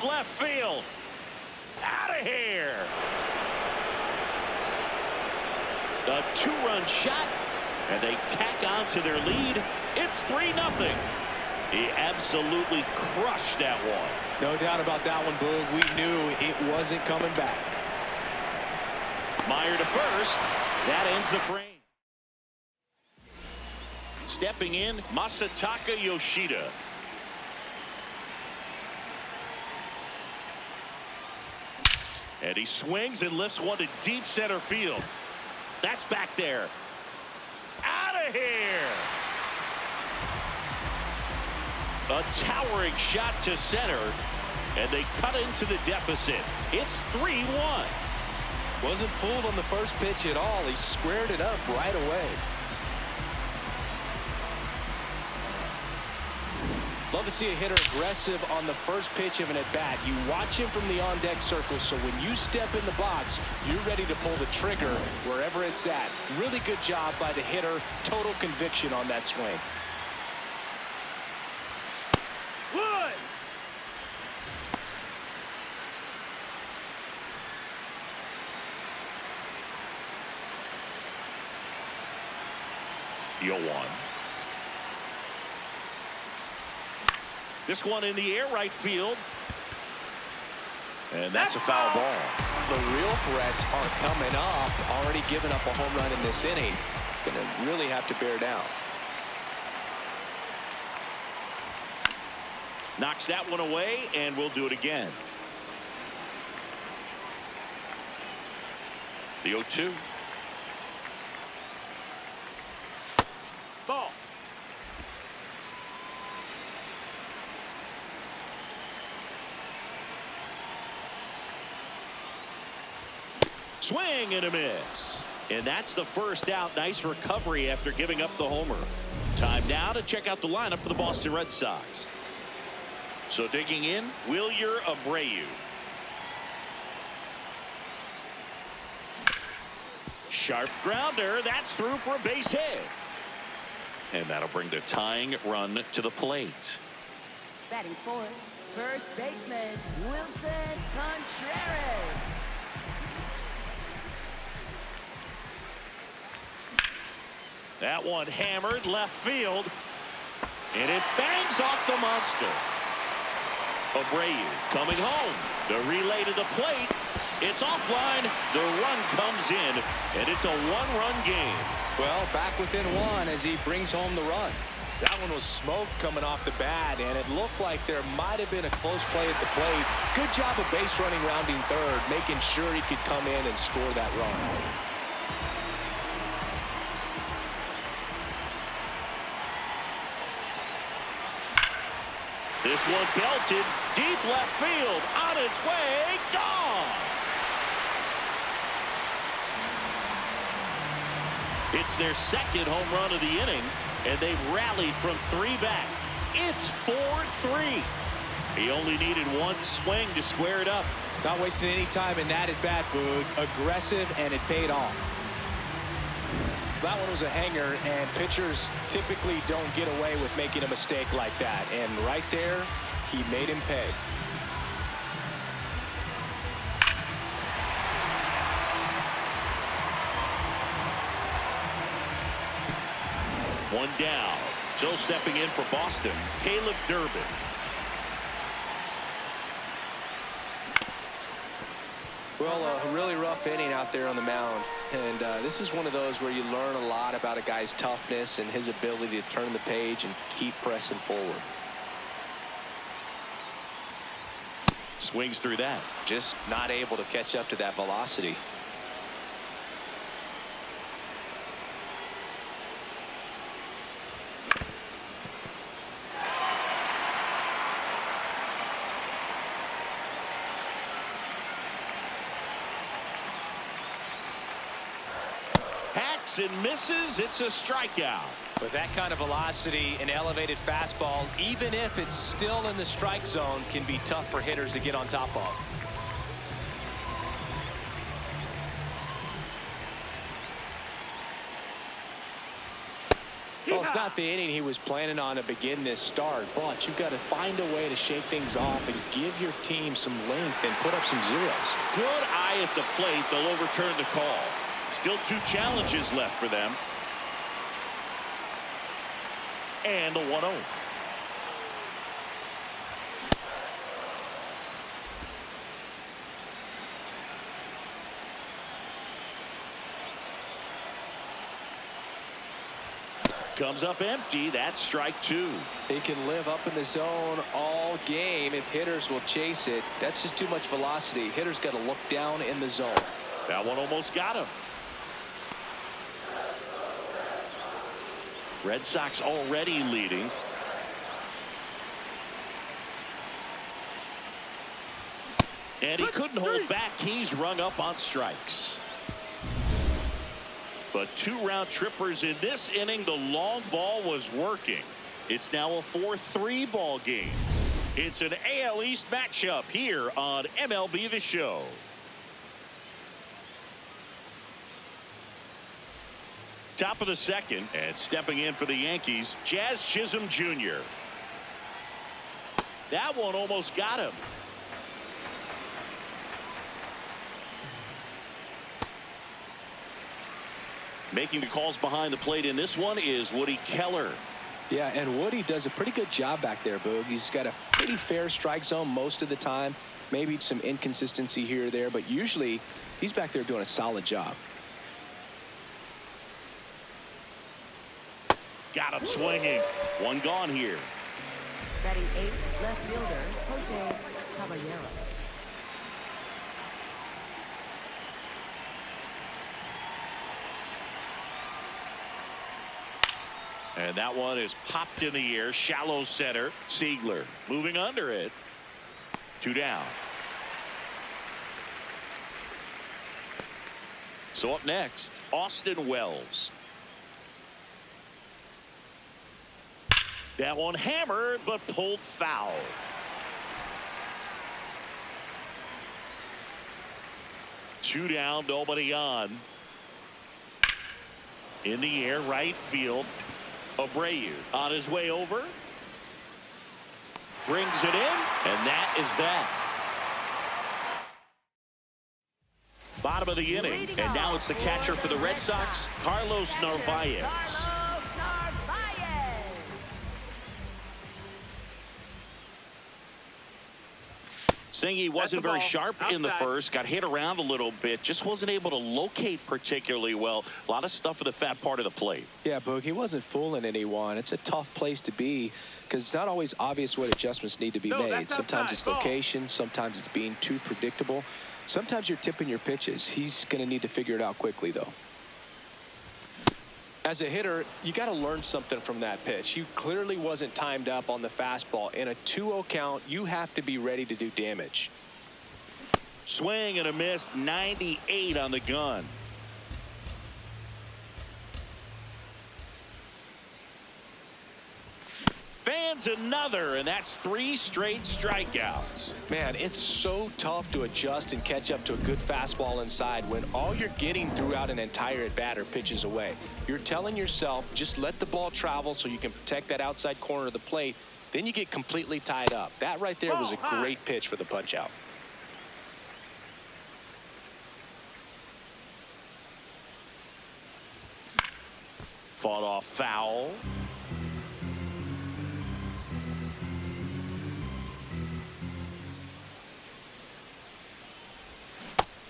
deep left field. Out of here. A two-run shot, and they tack on to their lead. It's 3-0. He absolutely crushed that one. No doubt about that one, Boog. We knew it wasn't coming back. Meyer to first. That ends the frame. Stepping in, Masataka Yoshida. And he swings and lifts one to deep center field. That's back there. Out of here. A towering shot to center, and they cut into the deficit. It's 3-1. Wasn't fooled on the first pitch at all. He squared it up right away. Love to see a hitter aggressive on the first pitch of an at-bat. You watch him from the on-deck circle, so when you step in the box, you're ready to pull the trigger wherever it's at. Really good job by the hitter. Total conviction on that swing. Wood. Yo one. This one in the air right field. And that's a foul ball. The real threats are coming up. Already giving up a home run in this inning. It's going to really have to bear down. Knocks that one away, and we'll do it again. The 0-2. Ball. Swing and a miss. And that's the first out. Nice recovery after giving up the homer. Time now to check out the lineup for the Boston Red Sox. So digging in, Wilyer Abreu. Sharp grounder. That's through for a base hit. And that'll bring the tying run to the plate. Batting fourth, first baseman Wilson Contreras. That one hammered left field. And it bangs off the monster. Abreu coming home. The relay to the plate. It's offline. The run comes in. And it's a one-run game. Well, back within one as he brings home the run. That one was smoke coming off the bat, and it looked like there might have been a close play at the plate. Good job of base running rounding third, making sure he could come in and score that run. This one belted deep left field. On its way. Gone. It's their second home run of the inning, and they've rallied from 3 back. It's 4-3. He only needed one swing to square it up. Not wasting any time in that at bat, Boog. Aggressive, and it paid off. That one was a hanger, and pitchers typically don't get away with making a mistake like that. And right there, he made him pay. One down. Still stepping in for Boston, Caleb Durbin. Well, a really rough inning out there on the mound. And this is one of those where you learn a lot about a guy's toughness and his ability to turn the page and keep pressing forward. Swings through that. Just not able to catch up to that velocity. Hacks and misses. It's a strikeout. With that kind of velocity, an elevated fastball, even if it's still in the strike zone, can be tough for hitters to get on top of. Well, it's not the inning he was planning on to begin this start, but you've got to find a way to shake things off and give your team some length and put up some zeros. Good eye at the plate. They'll overturn the call. Still 2 challenges left for them. And a 1-0. Comes up empty. That's strike 2. He can live up in the zone all game if hitters will chase it. That's just too much velocity. Hitters got to look down in the zone. That one almost got him. Red Sox already leading. And he couldn't hold back. He's rung up on strikes. But 2 round trippers in this inning. The long ball was working. It's now a 4-3 ball game. It's an AL East matchup here on MLB The Show. Top of the second, and stepping in for the Yankees, Jazz Chisholm Jr. That one almost got him. Making the calls behind the plate in this one is Woody Keller. Yeah, and Woody does a pretty good job back there, Boog. He's got a pretty fair strike zone most of the time. Maybe some inconsistency here or there, but usually he's back there doing a solid job. Got him swinging. 1 gone here. Batting 8th, left fielder, Jose Caballero. And that one is popped in the air. Shallow center. Siegler moving under it. 2 down. So up next, Austin Wells. That one hammered but pulled foul. Two down, nobody on. In the air, right field. Abreu on his way over. Brings it in, and that is that. Bottom of the inning, and now it's the catcher for the Red Sox, Carlos Narvaez. Singy wasn't very sharp in the first, got hit around a little bit, just wasn't able to locate particularly well. A lot of stuff at the fat part of the plate. Yeah, Boog, he wasn't fooling anyone. It's a tough place to be because it's not always obvious what adjustments need to be made. Sometimes it's location, sometimes it's being too predictable. Sometimes you're tipping your pitches. He's going to need to figure it out quickly, though. As a hitter, you got to learn something from that pitch. He clearly wasn't timed up on the fastball. In a 2-0 count, you have to be ready to do damage. Swing and a miss, 98 on the gun. Fans another, and that's 3 straight strikeouts. Man, it's so tough to adjust and catch up to a good fastball inside when all you're getting throughout an entire at-bat are pitches away. You're telling yourself, just let the ball travel so you can protect that outside corner of the plate. Then you get completely tied up. That right there was a great pitch for the punch-out. Fought off foul.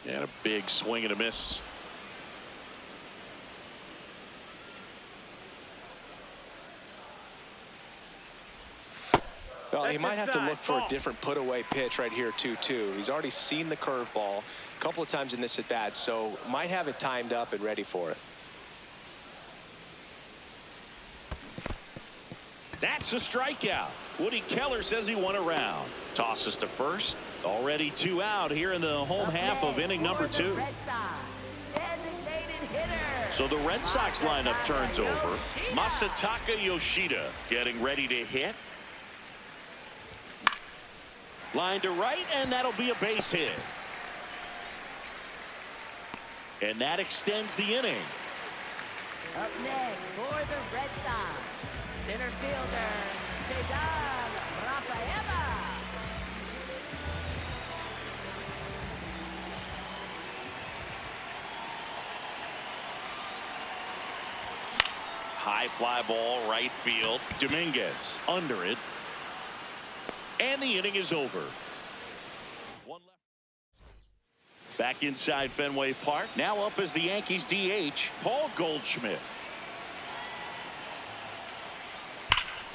And a big swing and a miss. Well, he might have to look for a different put-away pitch right here, too. He's already seen the curveball a couple of times in this at-bat, so might have it timed up and ready for it. That's a strikeout. Woody Keller says he won a round. Tosses to first. Already 2 out here in the home half of inning number 2. So the Red Sox lineup turns over. Masataka Yoshida getting ready to hit. Line to right, and that'll be a base hit. And that extends the inning. Up next for the Red Sox, center fielder, Cesar Rafaela. High fly ball, right field. Dominguez under it. And the inning is over. One left. Back inside Fenway Park. Now up as the Yankees DH, Paul Goldschmidt.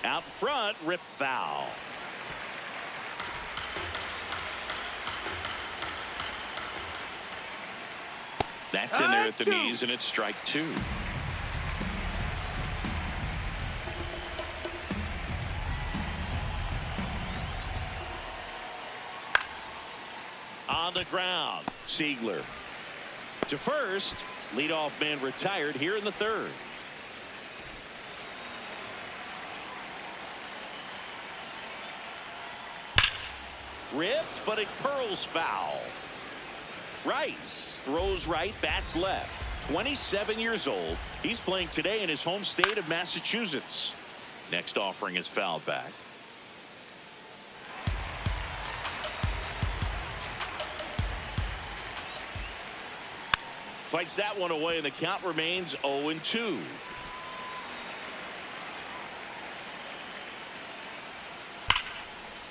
Out front, rip foul. That's in there at the knees, and it's strike two. On the ground, Siegler to first. Leadoff man retired here in the third. Ripped, but it curls foul. Rice throws right, bats left. 27 years old. He's playing today in his home state of Massachusetts. Next offering is fouled back. Fights that one away, and the count remains 0-2.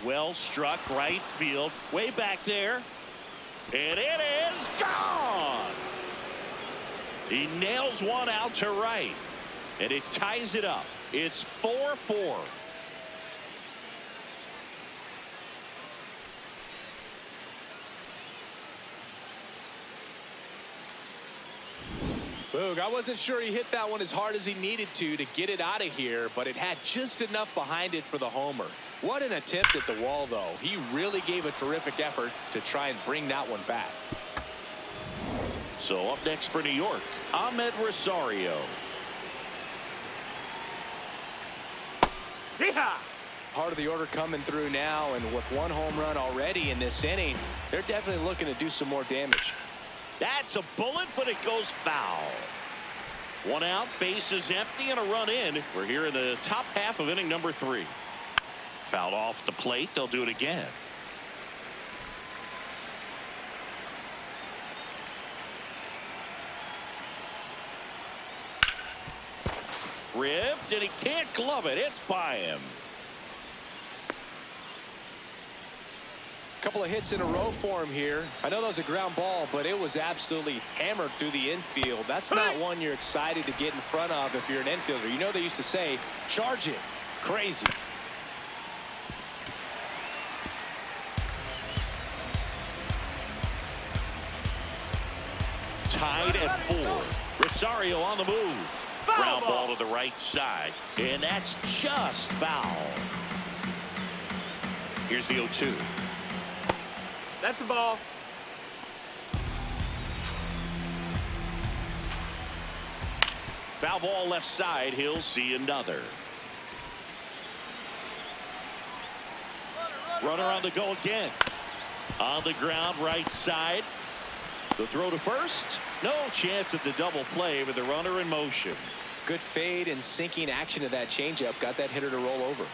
Well struck, right field, way back there, and it is gone. He nails one out to right, and it ties it up. It's 4-4. Boog, I wasn't sure he hit that one as hard as he needed to get it out of here, but it had just enough behind it for the homer. What an attempt at the wall, though. He really gave a terrific effort to try and bring that one back. So up next for New York, Ahmed Rosario. Yeehaw! Part of the order coming through now, and with one home run already in this inning, they're definitely looking to do some more damage. That's a bullet, but it goes foul. One out, bases empty, and a run in. We're here in the top half of inning number 3. Fouled off the plate. They'll do it again. Ripped, and he can't glove it. It's by him. Couple of hits in a row for him here. I know that was a ground ball, but it was absolutely hammered through the infield. That's not one you're excited to get in front of if you're an infielder. You know they used to say, charge it. Crazy. Tied at 4. Rosario on the move. Ground ball to the right side, and that's just foul. Here's the 0-2. That's the ball. Foul ball left side. He'll see another. Runner on the go again. On the ground, right side. The throw to first. No chance at the double play, with the runner in motion. Good fade and sinking action of that changeup. Got that hitter to roll over.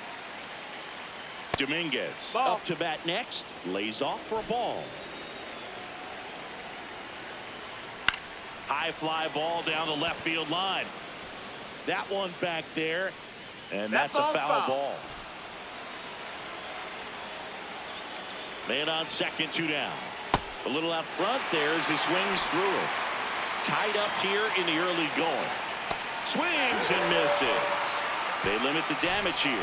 Dominguez Ball. up to bat next. Lays off for a ball. High fly ball down the left field line. That one back there, and that's a foul ball. Man on second, 2 down. A little out front there as he swings through it. Tied up here in the early going. Swings and misses. They limit the damage here.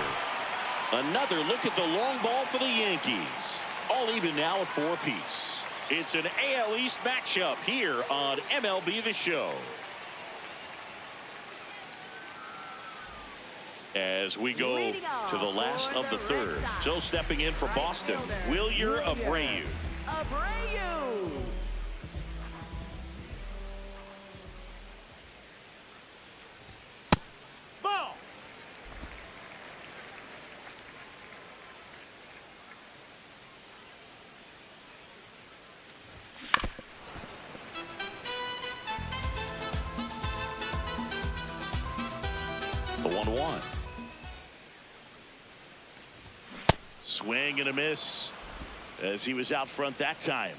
Another look at the long ball for the Yankees. All even now at 4 apiece. It's an AL East matchup here on MLB The Show. As we go to the last of the third. So stepping in for Boston, Wilyer Abreu. Abreu. Ball. 1-1. Swing and a miss as he was out front that time.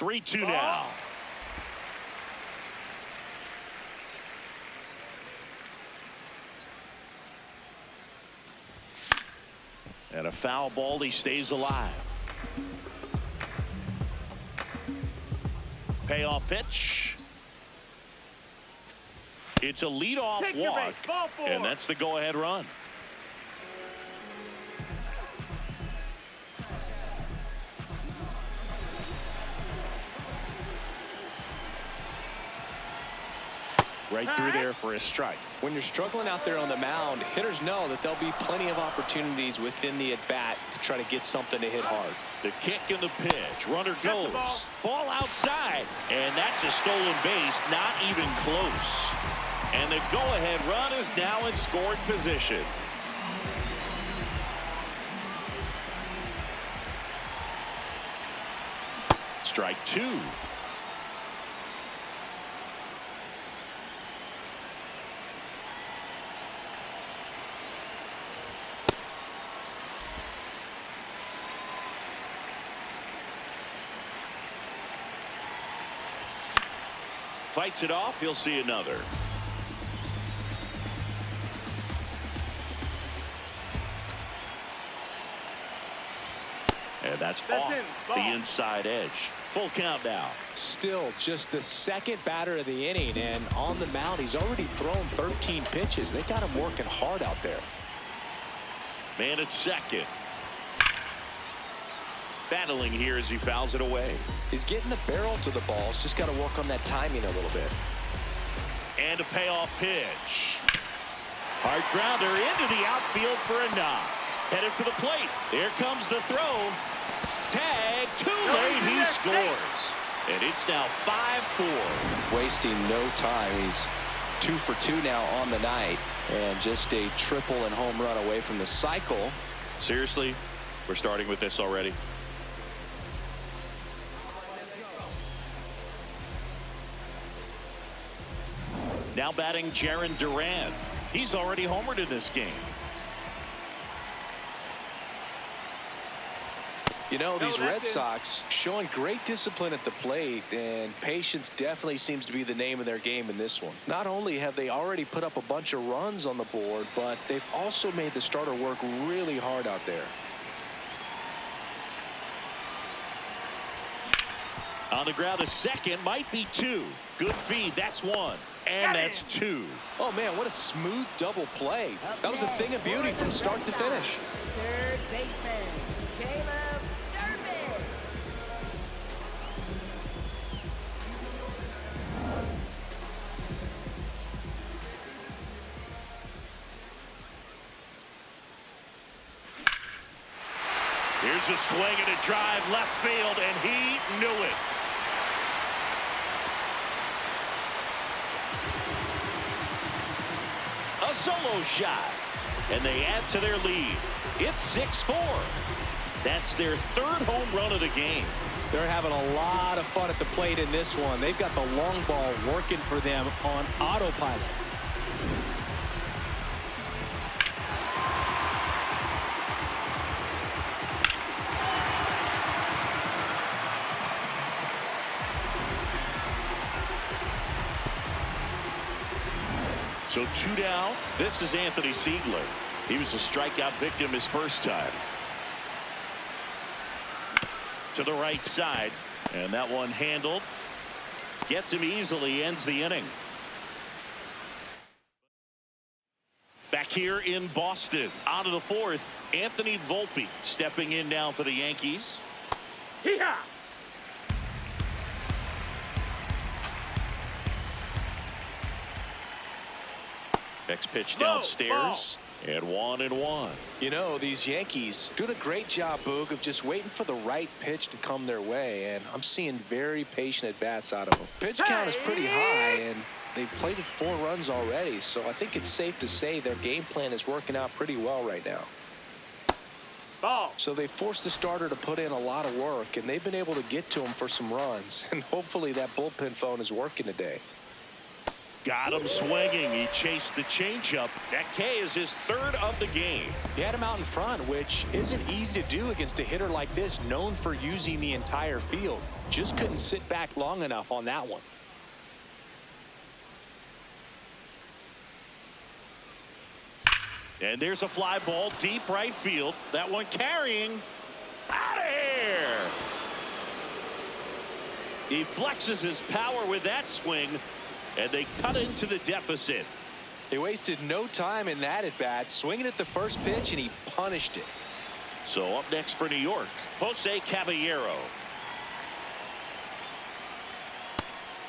Oh. 3-2 now. And a foul ball. He stays alive. Payoff pitch. It's a leadoff walk, and that's the go-ahead run. Right through there for a strike. When you're struggling out there on the mound, hitters know that there'll be plenty of opportunities within the at-bat to try to get something to hit hard. The kick and the pitch. Runner goes. Ball outside. And that's a stolen base. Not even close. And the go-ahead run is now in scoring position. Strike two. Fights it off. He'll see another. And that's off the inside edge. Full count now. Still just the second batter of the inning, and on the mound he's already thrown 13 pitches. They got him working hard out there. Man at second. Battling here as he fouls it away. He's getting the barrel to the ball. He's just got to work on that timing a little bit. And a payoff pitch. Hard grounder into the outfield for a knock. Headed for the plate. There comes the throw. Tag. Too late. He scores. And it's now 5-4. Wasting no time. He's 2 for 2 now on the night. And just a triple and home run away from the cycle. Seriously? We're starting with this already? Now batting Jarren Duran. He's already homered in this game. You know, these Red Sox showing great discipline at the plate, and patience definitely seems to be the name of their game in this one. Not only have they already put up a bunch of runs on the board, but they've also made the starter work really hard out there. On the ground, a second, might be 2. Good feed. That's 1. And that's 2. Oh, man, what a smooth double play. That was a thing of beauty from start to finish. Third baseman, Caleb Durbin. Here's a swing and a drive left field, and he knew it. A solo shot, and they add to their lead. It's 6-4. That's their 3rd home run of the game. They're having a lot of fun at the plate in this one. They've got the long ball working for them on autopilot. So 2 down. This is Anthony Siegler. He was a strikeout victim his first time. To the right side, and that one handled. Gets him easily, ends the inning. Back here in Boston, out of the 4th, Anthony Volpe stepping in now for the Yankees. Hee-haw! Next pitch downstairs, and 1-1. You know, these Yankees doing a great job, Boog, of just waiting for the right pitch to come their way, and I'm seeing very patient at-bats out of them. Pitch count is pretty high, and they've plated 4 runs already, so I think it's safe to say their game plan is working out pretty well right now. Ball. So they forced the starter to put in a lot of work, and they've been able to get to him for some runs, and hopefully that bullpen phone is working today. Got him swinging. He chased the changeup. That K is his 3rd of the game. He had him out in front, which isn't easy to do against a hitter like this, known for using the entire field. Just couldn't sit back long enough on that one. And there's a fly ball deep right field. That one carrying. Out of here. He flexes his power with that swing, and they cut into the deficit. They wasted no time in that at bat, swinging at the first pitch, and he punished it. So up next for New York, Jose Caballero.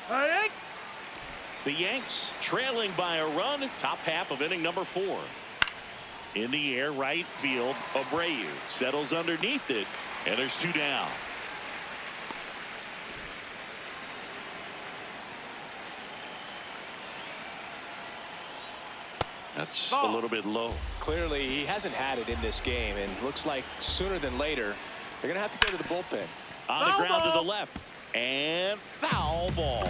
Hey. The Yanks trailing by a run, top half of inning number 4. In the air, right field, Abreu settles underneath it, and there's 2 down. That's a little bit low. Clearly, he hasn't had it in this game, and looks like sooner than later, they're going to have to go to the bullpen. On the ground to the left, and foul ball.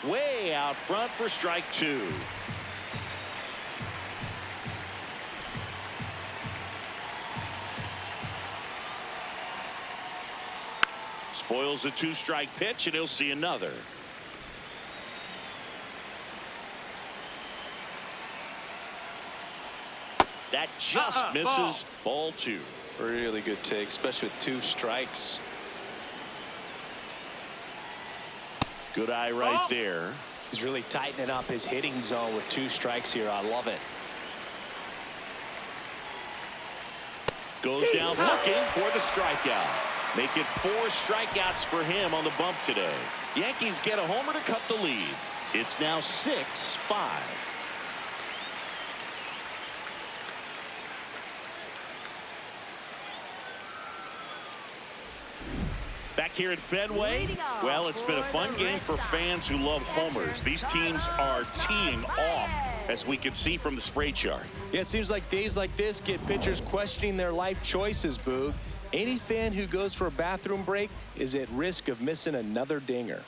Way out front for strike 2. Spoils a 2-strike pitch, and he'll see another. That just misses. Ball 2. Really good take, especially with 2 strikes. Good eye right there. He's really tightening up his hitting zone with 2 strikes here. I love it. Goes down looking for the strikeout. Make it 4 strikeouts for him on the bump today. Yankees get a homer to cut the lead. It's now 6-5. Back here at Fenway, well, it's been a fun game for fans who love homers. These teams are teeing off, as we can see from the spray chart. Yeah, it seems like days like this get pitchers questioning their life choices, Boog. Any fan who goes for a bathroom break is at risk of missing another dinger.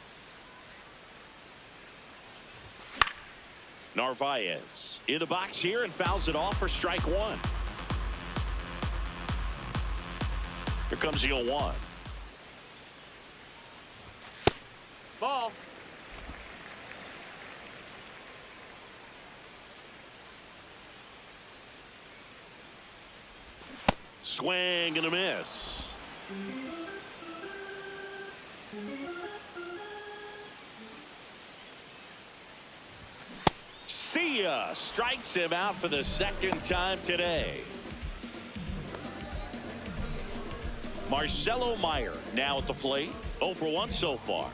Narvaez in the box here and fouls it off for strike 1. Here comes the 0-1. Ball. Swing and a miss. See ya. Strikes him out for the 2nd time today. Marcelo Meyer now at the plate. 0 for 1 so far.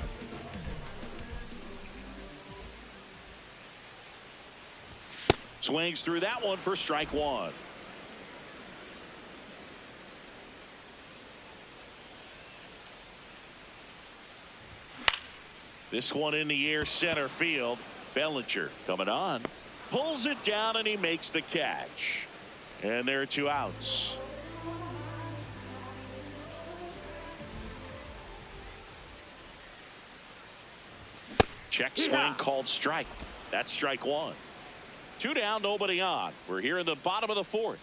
Swings through that one for strike 1. This one in the air, center field. Bellinger coming on. Pulls it down, and he makes the catch. And there are 2 outs. Check swing called strike. That's strike 1. 2 down, nobody on. We're here in the bottom of the 4th.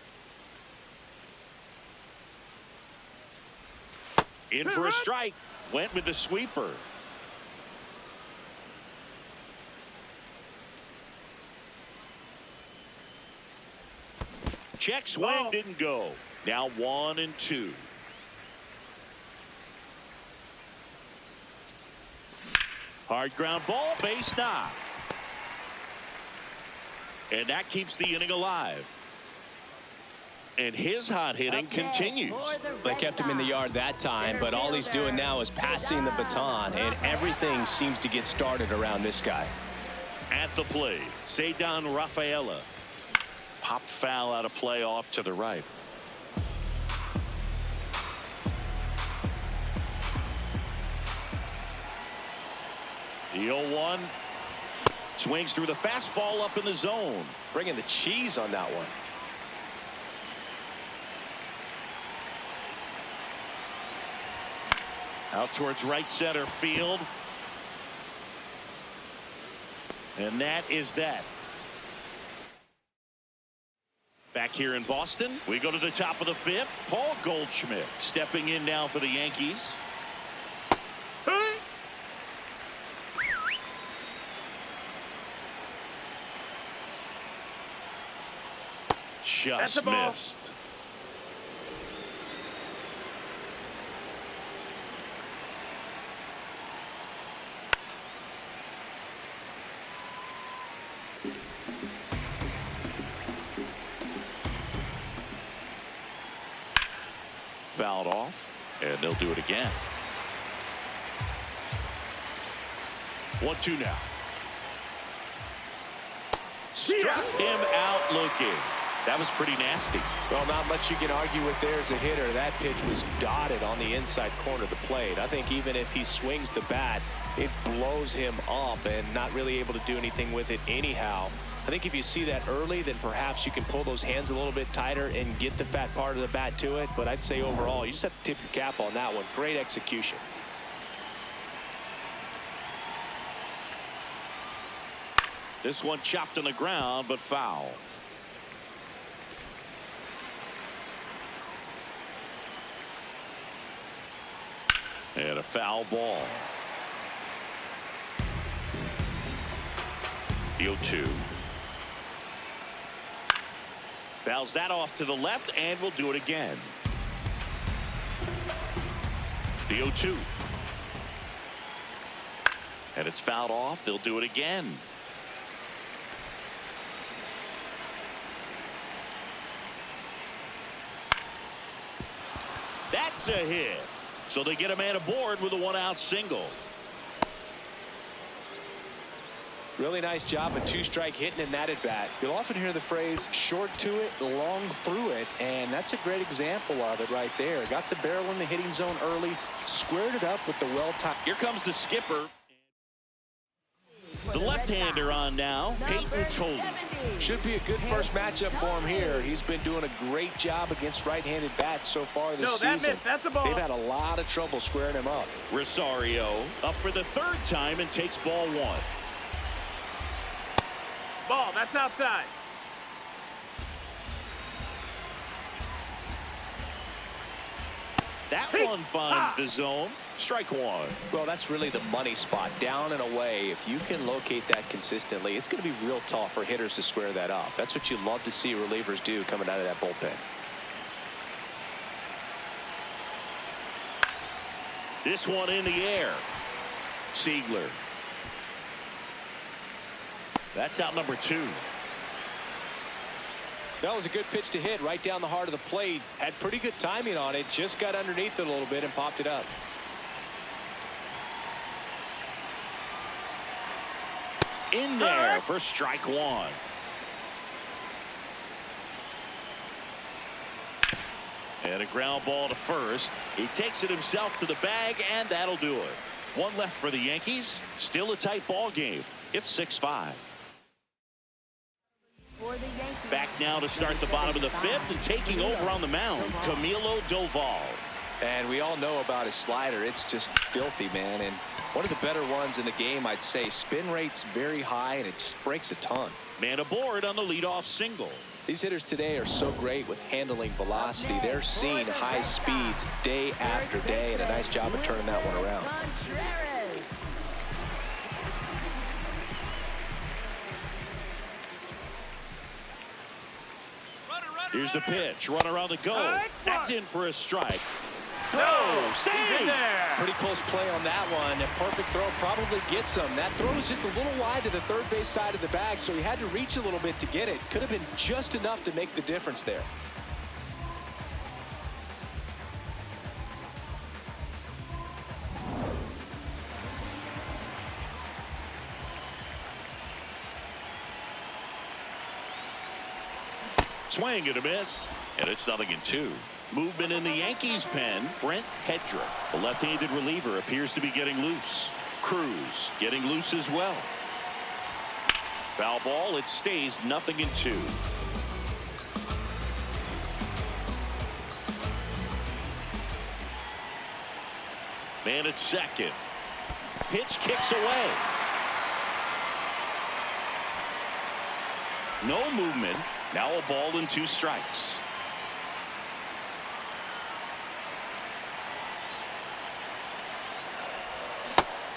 In for a strike. Went with the sweeper. Check swing didn't go. Now 1 and 2. Hard ground ball, base knock. And that keeps the inning alive. And his hot hitting continues. They kept him in the yard that time, but all he's doing now is passing the baton, and everything seems to get started around this guy. At the plate, Cedar Rafaela. Pop foul out of play off to the right. The 0-1. Swings through the fastball up in the zone. Bringing the cheese on that one. Out towards right center field. And that is that. Back here in Boston, we go to the top of the 5th. Paul Goldschmidt stepping in now for the Yankees. Just missed. Fouled off, and they'll do it again. 1-2 now. Struck him out looking. That was pretty nasty. Well, not much you can argue with there as a hitter. That pitch was dotted on the inside corner of the plate. I think even if he swings the bat, it blows him up and not really able to do anything with it anyhow. I think if you see that early, then perhaps you can pull those hands a little bit tighter and get the fat part of the bat to it. But I'd say overall, you just have to tip your cap on that one. Great execution. This one chopped on the ground, but foul. And a foul ball. The 0-2. Fouls that off to the left, and we'll do it again. The 0-2. And it's fouled off. They'll do it again. That's a hit. So they get a man aboard with a 1-out single. Really nice job of 2-strike hitting in that at bat. You'll often hear the phrase short to it, long through it, and that's a great example of it right there. Got the barrel in the hitting zone early, squared it up with the well-timed. Here comes the skipper. The left-hander on now, Peyton Toley. Should be a good first matchup for him here. He's been doing a great job against right-handed bats so far this season. That's a ball. They've had a lot of trouble squaring him up. Rosario up for the 3rd time and takes ball 1. Ball, that's outside. That one finds the zone. Strike 1. Well, that's really the money spot, down and away. If you can locate that consistently, it's going to be real tough for hitters to square that up. That's what you love to see relievers do coming out of that bullpen. This one in the air. Siegler. That's out number 2. That was a good pitch to hit right down the heart of the plate. Had pretty good timing on it. Just got underneath it a little bit and popped it up. In there for strike 1. And a ground ball to first. He takes it himself to the bag, and that'll do it. 1 left for the Yankees. Still a tight ball game. It's 6-5. Back now to start the bottom of the 5th, and taking over on the mound, Camilo Doval. And we all know about his slider. It's just filthy, man. And one of the better ones in the game, I'd say. Spin rate's very high, and it just breaks a ton. Man aboard on the leadoff single. These hitters today are so great with handling velocity. They're seeing high speeds day after day, and a nice job of turning that one around. Here's the pitch. Runner on the go. That's in for a strike. Throw. Save. Pretty close play on that one. A perfect throw probably gets him. That throw was just a little wide to the third base side of the bag, so he had to reach a little bit to get it. Could have been just enough to make the difference there. swing and a miss, and it's 0-2. Movement in the Yankees pen. Brent Hedrick, the left-handed reliever, appears to be getting loose. Cruz getting loose as well. Foul ball. It stays 0-2. Man at second. Pitch kicks away. No movement. Now a ball and 2 strikes.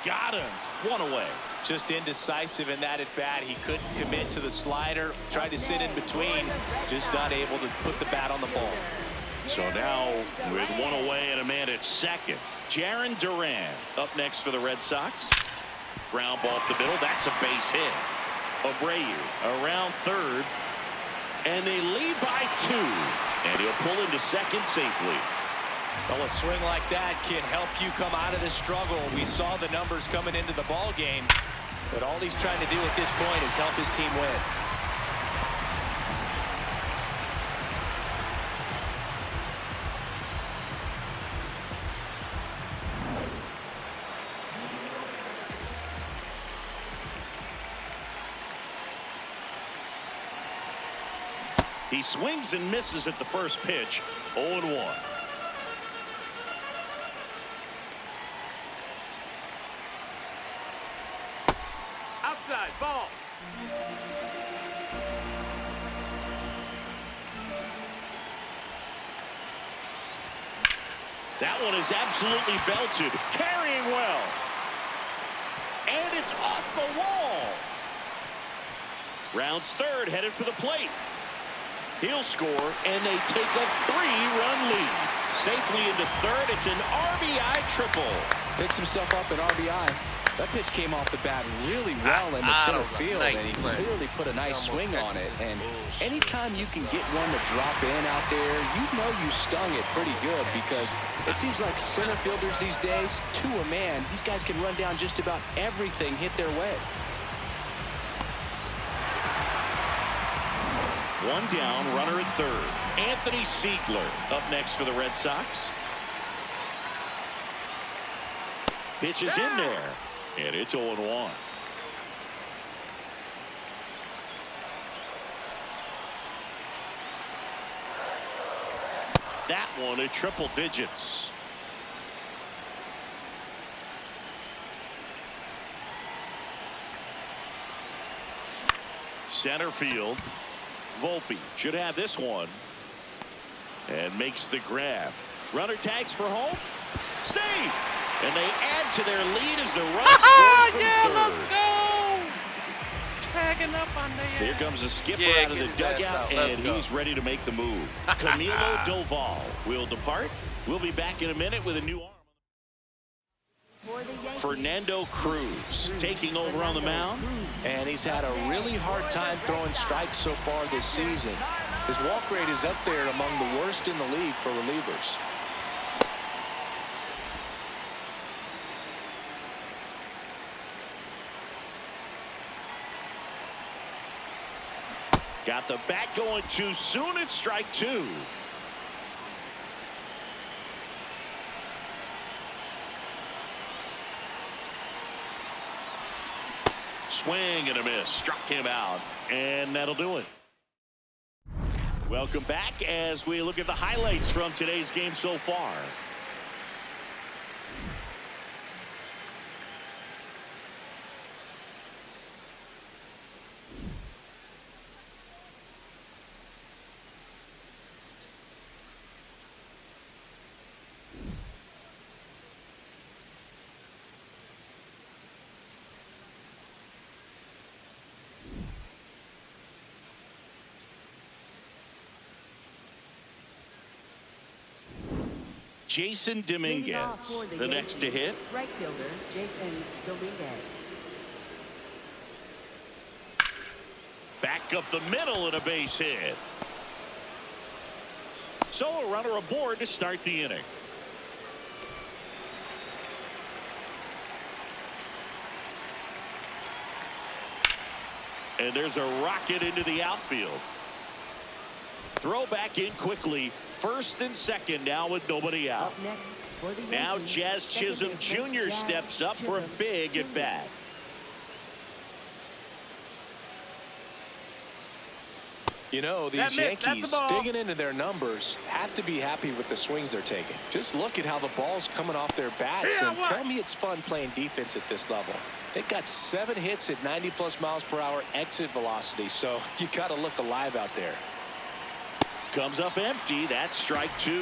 Got him. 1 away. Just indecisive in that at bat. He couldn't commit to the slider. Tried to sit in between. Just not able to put the bat on the ball. So now with 1 away and a man at second, Jarren Duran up next for the Red Sox. Ground ball up the middle. That's a base hit. Abreu around third. And they lead by 2. And he'll pull into second safely. Well, a swing like that can help you come out of this struggle. We saw the numbers coming into the ball game, but all he's trying to do at this point is help his team win. He swings and misses at the first pitch. 0-1. Outside, ball. That one is absolutely belted. Carrying well. And it's off the wall. Rounds third, headed for the plate. He'll score, and they take a 3-run lead. Safely into third. It's an RBI triple. Picks himself up an RBI. That pitch came off the bat really well into center field, and he clearly put a nice swing on it. And anytime you can get one to drop in out there, you know you stung it pretty good, because it seems like center fielders these days, to a man, these guys can run down just about everything hit their way. 1 down, runner at third. Anthony Siegler up next for the Red Sox. Pitch is in there, and it's 0-1. That one at triple digits. Center field. Volpe should have this one, and makes the grab. Runner tags for home. Save, and they add to their lead as the run scores from third. Let's go! Tagging up on the Here comes the skipper out of the get his ass dugout, out. and he's ready to make the move. Camilo Doval will depart. We'll be back in a minute with a new arm. Fernando Cruz taking over on the mound, And he's had a really hard time throwing strikes so far this season. His walk rate is up there among the worst in the league for relievers. got the bat going too soon. It's strike 2. Swing and a miss. Struck him out, and that'll do it. Welcome back as we look at the highlights from today's game so far. Jason Dominguez, the next to hit. Right fielder, Jason Dominguez. Back up the middle and a base hit. So a runner aboard to start the inning. And there's a rocket into the outfield. Throw back in quickly. First and second now with nobody out. Up next for the Now Yankees, Jazz second Chisholm baseman, Jr. Jazz steps up for a Chisholm big at Jr. bat. You know, these Yankees, digging into their numbers, have to be happy with the swings they're taking. Just look at how the ball's coming off their bats, and tell me it's fun playing defense at this level. They've got 7 hits at 90+ miles per hour exit velocity, so you got to look alive out there. Comes up empty. That's strike 2.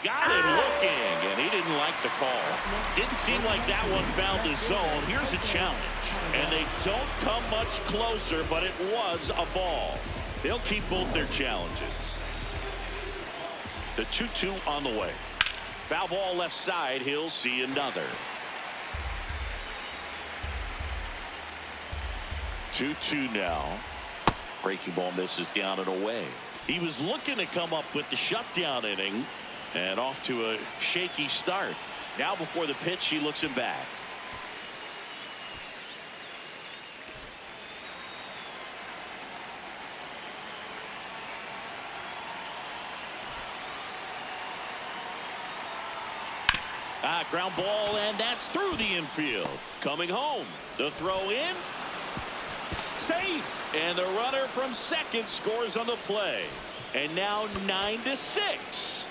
Got him looking, and he didn't like the call. Didn't seem like that one found his zone. Here's a challenge, and they don't come much closer, but it was a ball. They'll keep both their challenges. The 2-2 on the way. Foul ball left side. He'll see another. 2-2 now. Breaking ball misses down and away. He was looking to come up with the shutdown inning. And off to a shaky start. Now before the pitch, he looks him back. Ground ball, and that's through the infield. Coming home. The throw in. Safe. And the runner from second scores on the play. And now 9-6.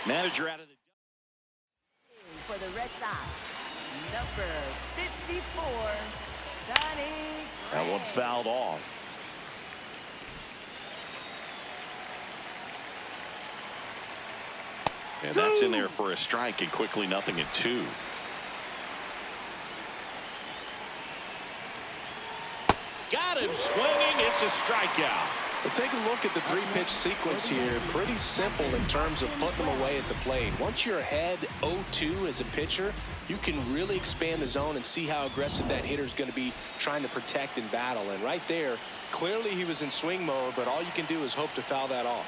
Manager out of the for the Red Sox, number 54, Sonny Gray. That one fouled off. And that's in there for a strike, and quickly 0-2. Got him swinging. It's a strikeout. Well, take a look at the 3-pitch sequence here. Pretty simple in terms of putting them away at the plate. Once you're ahead 0-2 as a pitcher, you can really expand the zone and see how aggressive that hitter is going to be trying to protect and battle. And right there, clearly he was in swing mode, but all you can do is hope to foul that off.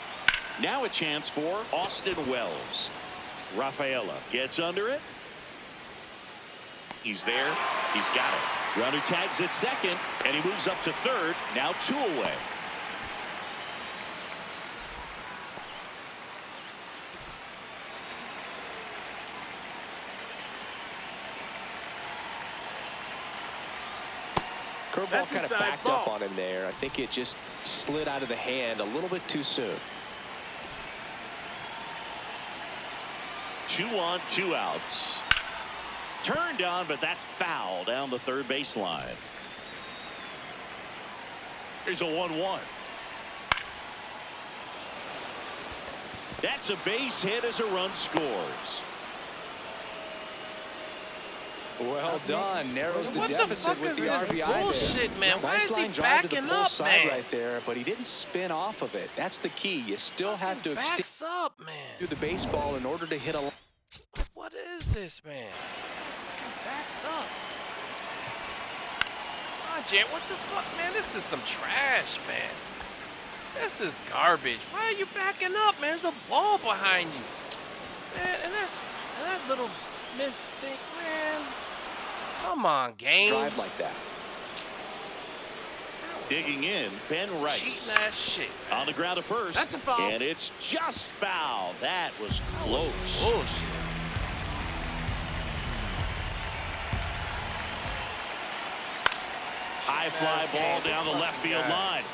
Now a chance for Austin Wells. Rafaela gets under it. He's there. He's got it. Runner tags at second, and he moves up to third. Now 2 away. Curveball kind of backed up on him there. I think it just slid out of the hand a little bit too soon. 2 on, 2 outs. Turned on, but that's foul down the third baseline. Here's a 1-1. That's a base hit as a run scores. Well done. Narrows the deficit with the RBI bullshit, there. man. Why Nice is he line drive to the backing pull up, side man? right there, but he didn't spin off of it. That's the key. You still have to extend Backs up, man. through the baseball in order to hit a. What is this, man? Backs up. Come on, Jan. What the fuck, man? This is some trash, man. This is garbage. Why are you backing up, man? There's a ball behind you. Man, and that little mistake, man. Come on, game. Drive like that. Digging in, Ben Rice. Cheating ass shit, man. On the ground to first. That's a foul. And it's just foul. That was close. Bullshit. High fly ball down the left field line.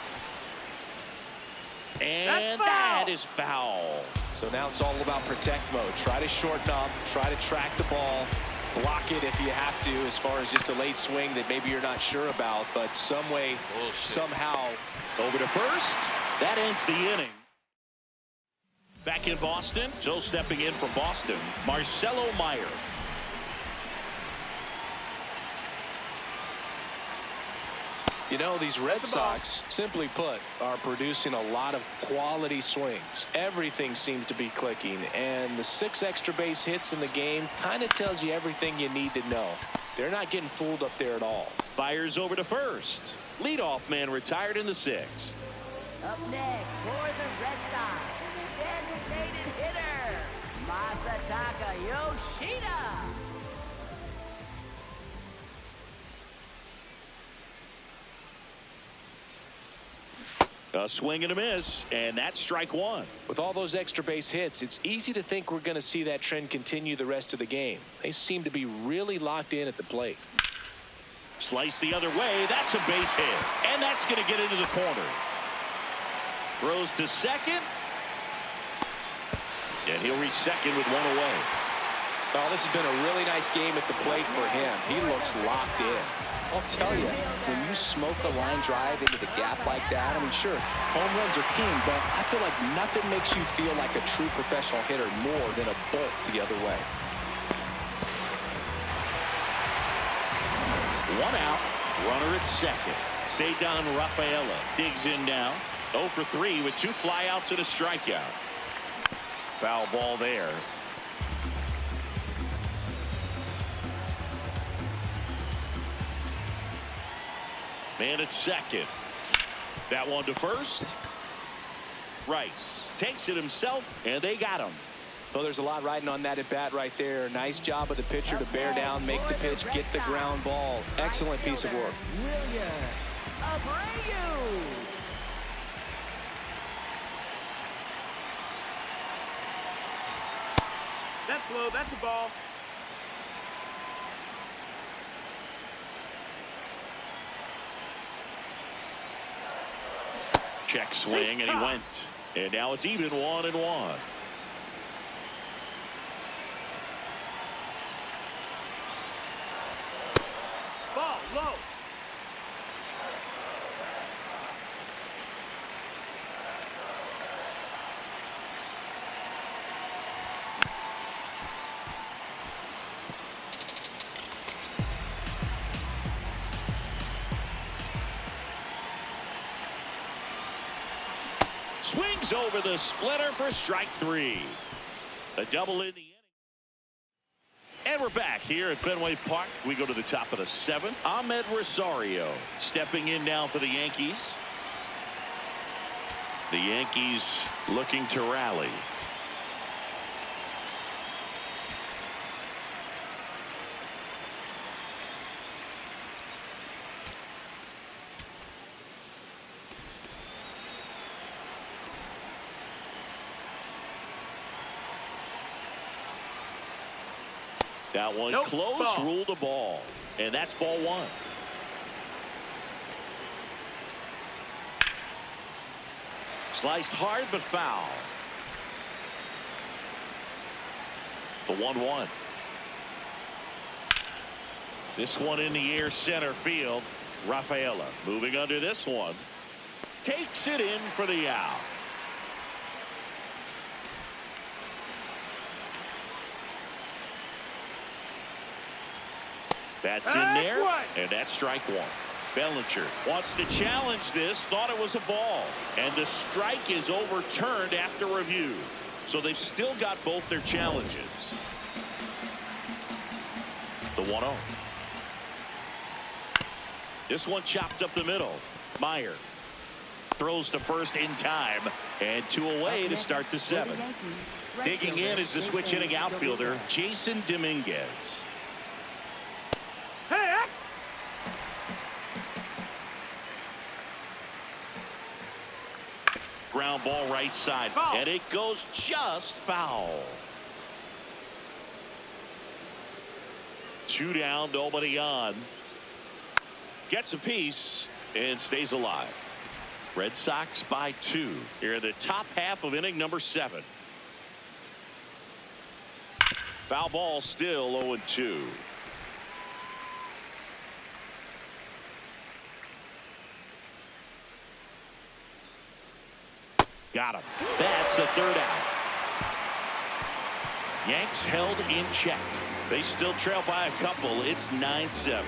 And that is foul. So now it's all about protect mode. Try to shorten up. Try to track the ball. Block it if you have to, as far as just a late swing that maybe you're not sure about. But some way, somehow. Over to first. That ends the inning. Back in Boston. So stepping in for Boston, Marcelo Meyer. You know, these Red Sox, simply put, are producing a lot of quality swings. Everything seems to be clicking, and the 6 extra base hits in the game kind of tells you everything you need to know. They're not getting fooled up there at all. Fires over to first. Leadoff man retired in the 6th. Up next for the Red Sox, designated hitter, Masataka Yoshida. A swing and a miss, and that's strike one. With all those extra base hits, it's easy to think we're going to see that trend continue the rest of the game. They seem to be really locked in at the plate. Slice the other way. That's a base hit, and that's going to get into the corner. Throws to second, and he'll reach second with one away. Well, this has been a really nice game at the plate for him. He looks locked in. I'll tell you, when you smoke a line drive into the gap like that, I mean, sure, home runs are king, but I feel like nothing makes you feel like a true professional hitter more than a bolt the other way. One out, runner at second. Cedar Rafaela digs in now. 0 for 3 with 2 flyouts and a strikeout. Foul ball there. Man at second. That one to first. Rice takes it himself, and they got him. Well, there's a lot riding on that at bat right there. Nice job of the pitcher to bear down, make the pitch, get the ground ball. Excellent piece of work. William Abreu. That's low. That's a ball. Check swing, and he went. And now it's even 1-1. Ball low. Swings over the splitter for strike 3. A double in the inning. And we're back here at Fenway Park. We go to the top of the 7th. Ahmed Rosario stepping in now for the Yankees. The Yankees looking to rally. That one Nope. close, Ball. ruled a ball. And that's ball 1. Sliced hard but foul. The 1-1. This one in the air, center field. Rafaela moving under this one. Takes it in for the out. That's in there, and that's strike 1. Bellinger wants to challenge this, thought it was a ball, and the strike is overturned after review. So they've still got both their challenges. The 1-0. This one chopped up the middle. Meyer throws to first in time, and 2 away to start the 7th. Digging in is the switch hitting outfielder, Jason Dominguez. Hey, Ground ball right side, foul. and it goes just foul. 2 down, nobody on. Gets a piece and stays alive. Red Sox by 2 here in the top half of inning number 7. Foul ball, still 0-2. Got him. That's the 3rd out. Yanks held in check. They still trail by a couple. It's 9-7.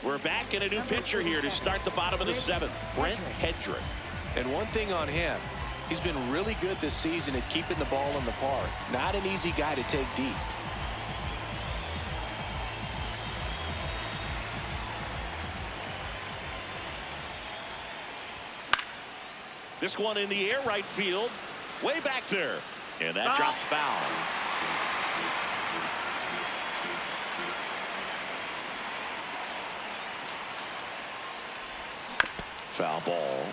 We're back in a new pitcher here to start the bottom of the 7th. Brent Hedrick. And one thing on him, he's been really good this season at keeping the ball in the park. Not an easy guy to take deep. This one in the air, right field. Way back there. And that drops foul. Foul ball.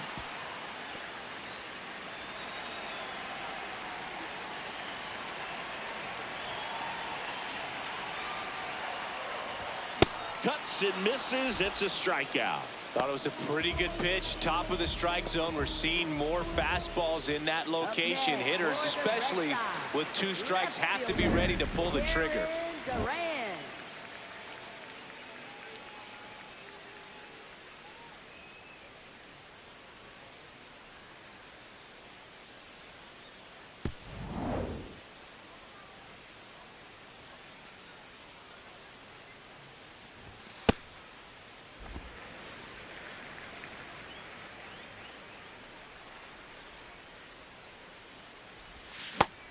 Cuts and misses. It's a strikeout. Thought it was a pretty good pitch. Top of the strike zone. We're seeing more fastballs in that location. Hitters, especially with 2 strikes, have to be ready to pull the trigger.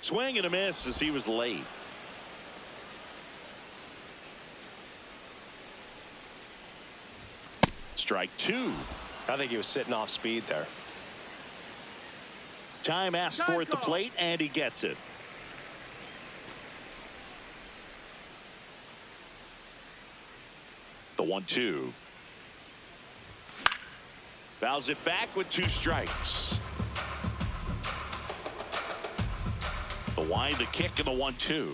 Swing and a miss as he was late. Strike 2. I think he was sitting off speed there. Time asked for at the plate, and he gets it. The 1-2. Fouls it back with 2 strikes. The wind, the kick, and the 1-2.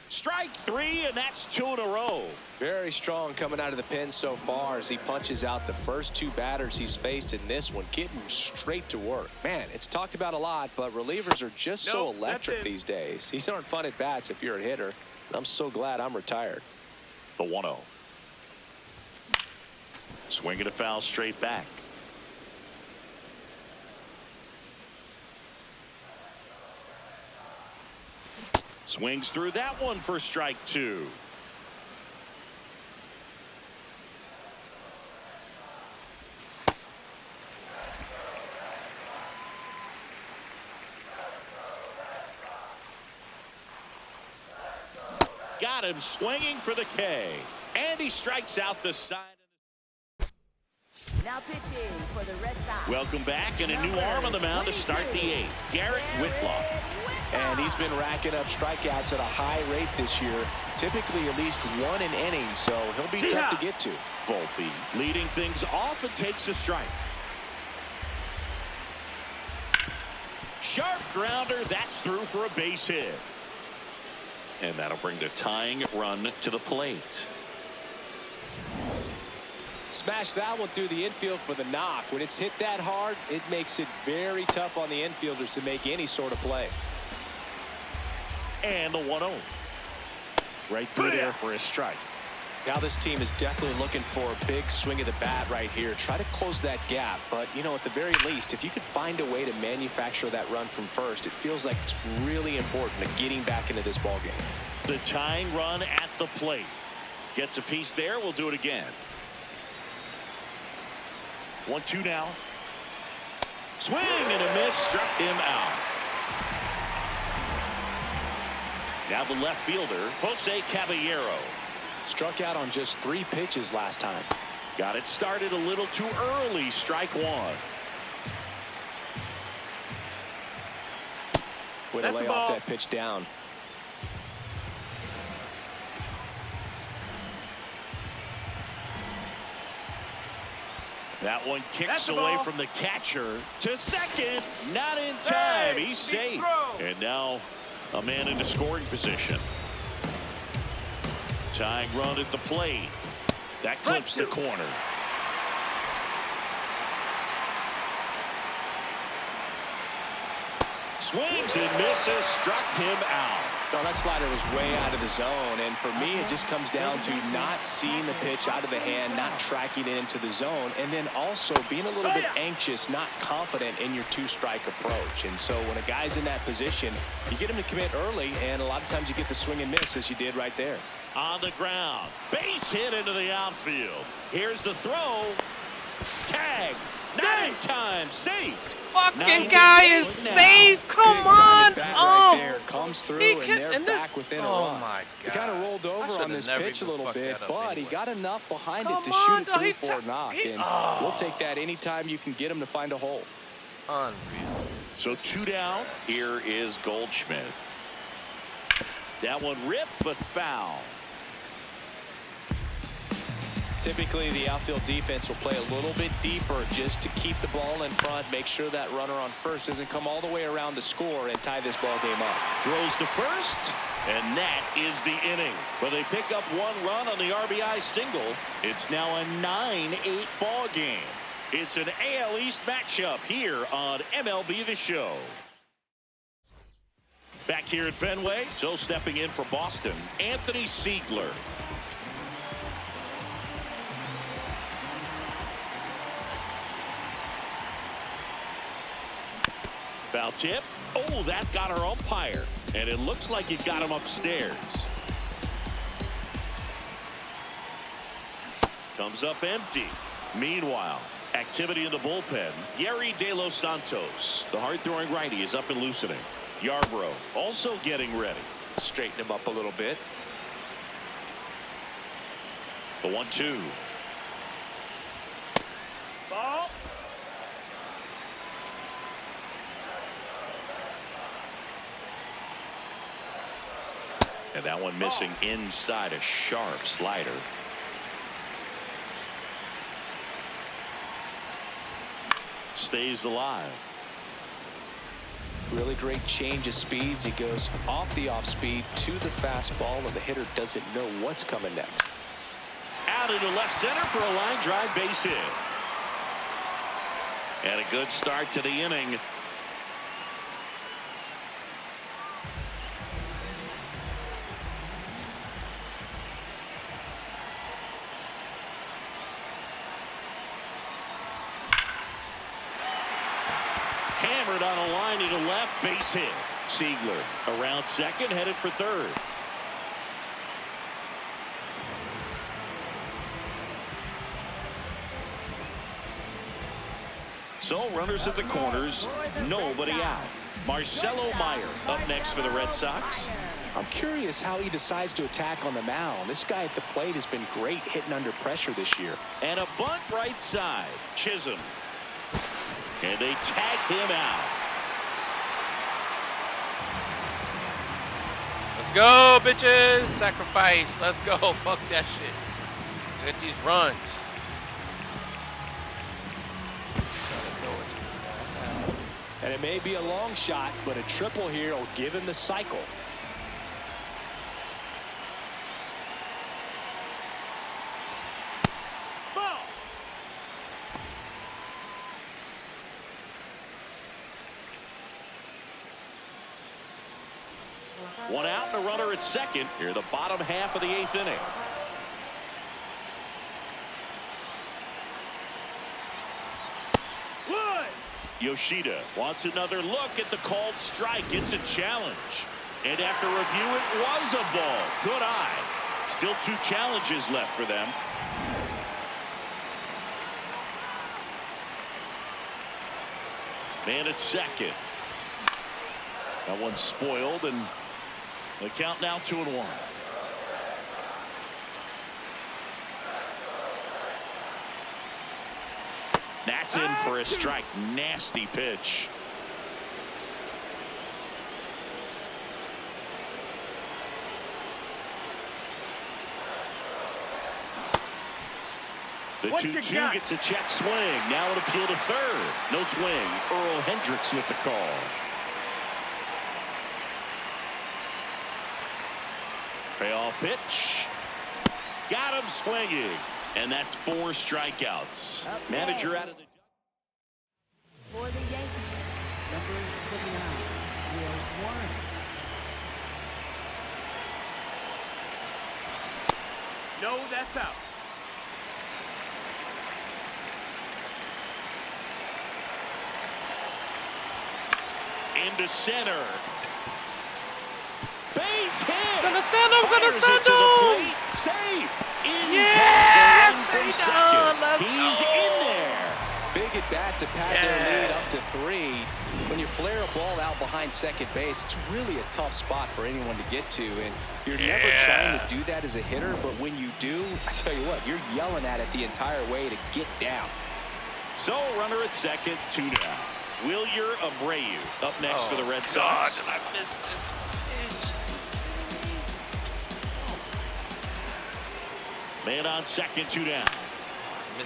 Strike 3, and that's 2 in a row. Very strong coming out of the pen so far as he punches out the first 2 batters he's faced in this one, getting straight to work. Man, it's talked about a lot, but relievers are just so electric these days. These aren't fun at bats if you're a hitter, and I'm so glad I'm retired. The 1-0. Swing and a foul straight back. Swings through that one for strike 2. Got him swinging for the K. And he strikes out the side. Now pitching for the Red Sox. Welcome back, and a new arm on the mound to start the 8th. Garrett Whitlock. And he's been racking up strikeouts at a high rate this year, typically at least 1 an inning, so he'll be tough to get to. Volpe leading things off and takes a strike. Sharp grounder, that's through for a base hit. And that'll bring the tying run to the plate. Smash that one through the infield for the knock. When it's hit that hard, it makes it very tough on the infielders to make any sort of play. And the 1-0. Right through there for a strike. Now this team is definitely looking for a big swing of the bat right here. Try to close that gap. But, you know, at the very least, if you could find a way to manufacture that run from first, it feels like it's really important to getting back into this ballgame. The tying run at the plate. Gets a piece there. We'll do it again. 1-2 now. Swing and a miss. Struck him out. Now the left fielder, Jose Caballero. Struck out on just 3 pitches last time. Got it started a little too early. Strike 1. Way to lay off that pitch down. That one kicks away from the catcher to second. Not in time. He's safe. And now a man into scoring position. Tying run at the plate. That clips the corner. Swings and misses. Struck him out. No, that slider was way out of the zone, and for me it just comes down to not seeing the pitch out of the hand, not tracking it into the zone, and then also being a little bit anxious, not confident in your 2-strike approach. And so when a guy's in that position, you get him to commit early, and a lot of times you get the swing and miss as you did right there. On the ground, base hit into the outfield. Here's the throw. Tag. Not in time. Safe. Fucking guy is safe. Come on. Right there. Comes through, and they're and back within a run. Oh my God. He kind of rolled over on this pitch a little bit, but he got enough behind it to Come shoot on, it through for a knock. And we'll take that anytime you can get him to find a hole. Unreal. So 2 down. Here is Goldschmidt. That one ripped, but foul. Typically, the outfield defense will play a little bit deeper just to keep the ball in front, make sure that runner on first doesn't come all the way around to score and tie this ball game up. Throws to first, and that is the inning. But they pick up 1 run on the RBI single. It's now a 9-8 ball game. It's an AL East matchup here on MLB The Show. Back here at Fenway, so stepping in for Boston, Anthony Siegler. Foul tip. Oh, that got our umpire. And it looks like it got him upstairs. Comes up empty. Meanwhile, activity in the bullpen. Yerry De Los Santos, the hard-throwing righty, is up and loosening. Yarbrough also getting ready. Straighten him up a little bit. The 1-2. Ball. And that one missing inside, a sharp slider. Stays alive. Really great change of speeds. He goes off the off speed to the fastball, and the hitter doesn't know what's coming next. Out into left center for a line drive base hit. And a good start to the inning. Hammered on a line into left, base hit. Siegler around second, headed for third. So runners at the corners, nobody out. Marcelo Meyer up next for the Red Sox. I'm curious how he decides to attack on the mound. This guy at the plate has been great hitting under pressure this year. And a bunt right side. Chisholm. And they tag him out. Let's go, bitches. Sacrifice. Let's go. Fuck that shit. Get these runs. And it may be a long shot, but a triple here will give him the cycle. Ball. One out and a runner at second. Here the bottom half of the 8th inning. Wood. Yoshida wants another look at the called strike. It's a challenge. And after review, it was a ball. Good eye. Still 2 challenges left for them. Man at second. That one's spoiled, and the count now 2-1. That's in for a strike. Nasty pitch. The 2-2 gets a check swing. Now an appeal to third. No swing. Earl Hendricks with the call. Payoff pitch. Got him swinging. And that's 4 strikeouts. Manager out of the... For the Yankees, number 29, Will Warren. No, that's out. Into center. Base hit. Gonna send him. Gonna Fires it send to the him. plate. Safe. In Yes, comes the run from they second. done. Let's He's go. in there. Big at bat to pad their lead up to 3. When you flare a ball out behind second base, it's really a tough spot for anyone to get to, and you're never trying to do that as a hitter, but when you do, I tell you what, you're yelling at it the entire way to get down. So runner at second, 2 down. Wilyer Abreu up next for the Red God, Sox. did I miss this pitch? Man on second, 2 down.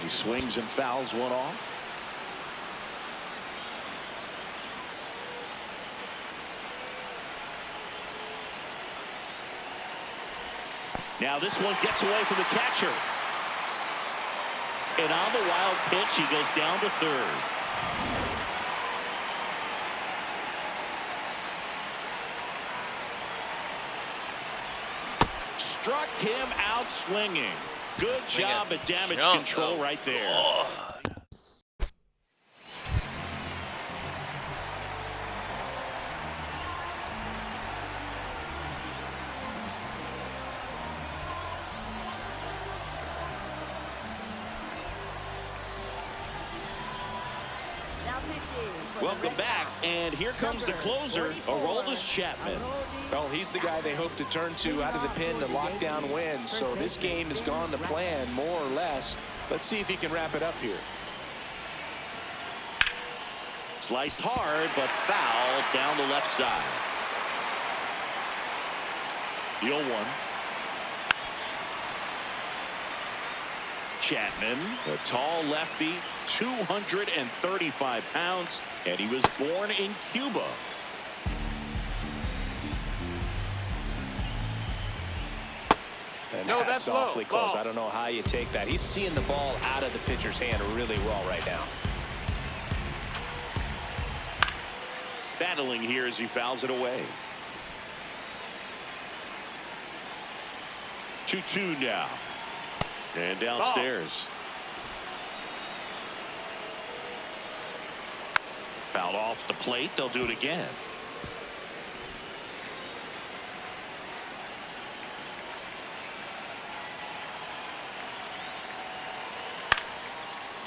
He swings and fouls one off. Now this one gets away from the catcher. And on the wild pitch, he goes down to third. Struck him out swinging. Good job at damage control right there. Oh. Now pitching for the Welcome Red back, Sox. and here comes the closer, Aroldis Chapman. Well, he's the guy they hope to turn to out of the pen to lock down wins. So this game has gone to plan, more or less. Let's see if he can wrap it up here. Sliced hard, but foul down the left side. The 0-1. Chapman, a tall lefty, 235 pounds, and he was born in Cuba. And No, that's that's awfully low. close. Ball. I don't know how you take that. He's seeing the ball out of the pitcher's hand really well right now. Battling here as he fouls it away. 2-2 now. And downstairs. Fouled off the plate. They'll do it again.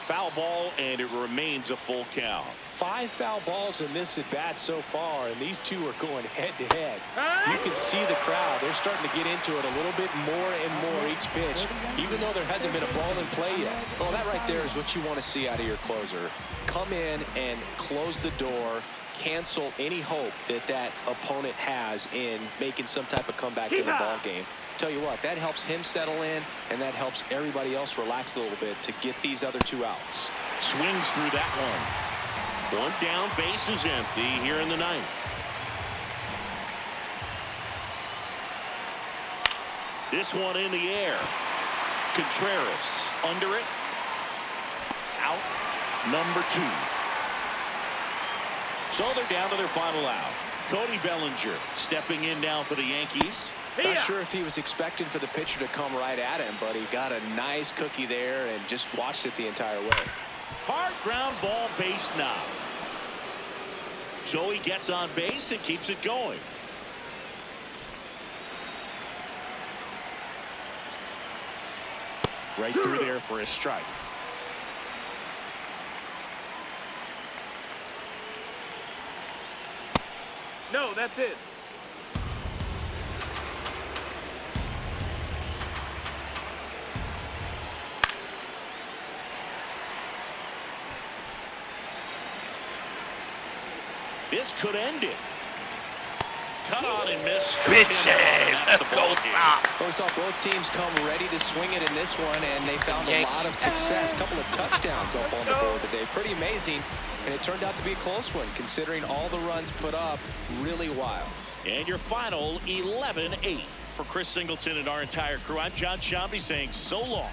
Foul ball, and it remains a full count. 5 foul balls in this at bat so far, and these two are going head to head. You can see the crowd. They're starting to get into it a little bit more and more each pitch, even though there hasn't been a ball in play yet. Well, that right there is what you want to see out of your closer. Come in and close the door, cancel any hope that that opponent has in making some type of comeback in the ball game. Tell you what, that helps him settle in, and that helps everybody else relax a little bit to get these other 2 outs. Swings through that one. 1 down, base is empty here in the 9th. This one in the air. Contreras under it. Out. Number 2. So they're down to their final out. Cody Bellinger stepping in now for the Yankees. Not sure if he was expecting for the pitcher to come right at him, but he got a nice cookie there and just watched it the entire way. Hard ground ball, base knock. So he gets on base and keeps it going. Right through there for a strike. No, that's it. This could end it. Cut on and miss. Bitches, let's go Sox. We saw both teams come ready to swing it in this one, and they found a lot of success. A couple of touchdowns up on the board today. Pretty amazing, and it turned out to be a close one, considering all the runs put up. Really wild. And your final 11-8. For Chris Singleton and our entire crew, I'm John Shambi saying so long.